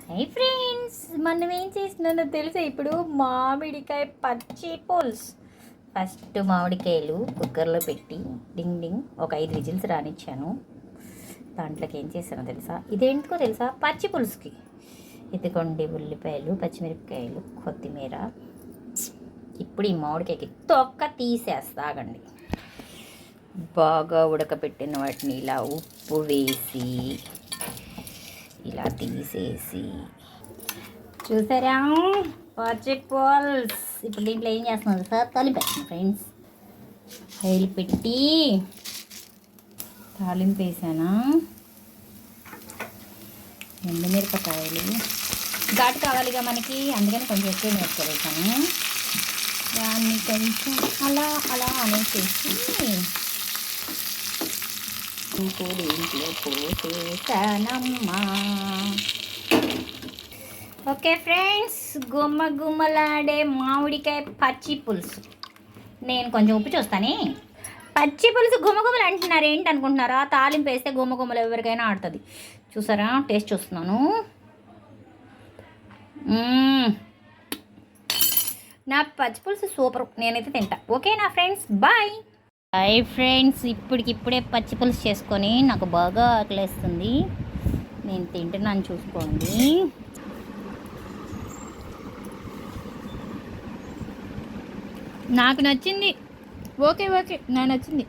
Hi friends, మనం ఏం చేస్తున్నానో తెలుసా? ఇప్పుడు మామిడికాయ పచ్చి పులుసు. ఫస్ట్ మామిడికాయలు కుక్కర్లో పెట్టి డింగ్ డింగ్ ఒక 5 విజిల్స్ రానిచ్చాను. దాంట్లోకి ఏం చేశానో తెలుసా? ఇదేంటికో తెలుసా? పచ్చి పులుసుకి ఇదిగోండి ఉల్లిపాయలు, పచ్చిమిరపకాయలు, కొత్తిమీర. ఇప్పుడు ఈ మామిడికాయకి తొక్క తీసేస్తాగండి. బాగా ఉడకపెట్టిన వాటిని ఇలా ఉప్పు వేసి ఇలా తీసేసి, చూసారా పచ్చి పులుసు. ఇప్పుడు దీంట్లో ఏం చేస్తున్నాను సార్? తాలింపు ఫ్రెండ్స్. ఆయిల్ పెట్టి తాలింపు వేసానా. ఎండుమిరపకాయలు ఘాటు కావాలిగా మనకి, అందుకని కొంచెం ఎక్కువ మిరపకాయలు వేసాను. దాన్ని కొంచెం అలా అలా అనేసేసి దీంట్లో పోసేసానమ్మా. ఓకే ఫ్రెండ్స్, గుమ్మలాడే మామిడికాయ పచ్చి పులుసు. నేను కొంచెం ఉప్పు చూస్తానే. పచ్చి పులుసు గుమ్మలు అంటున్నారు, ఏంటి అనుకుంటున్నారా? తాలింపు వేస్తే గుమ్మలు ఎవరికైనా ఆడుతుంది. చూసారా? టేస్ట్ చూస్తున్నాను. నా పచ్చి పులుసు సూపర్, నేనైతే తింటా. ఓకేనా ఫ్రెండ్స్? బాయ్. హాయ్ ఫ్రెండ్స్, ఇప్పుడే పచ్చి పులుసు చేసుకొని నాకు బాగా ఆకలేస్తుంది. నేను తింటున్నాను, చూసుకోండి. నాకు నచ్చింది. ఓకే నాకు నచ్చింది.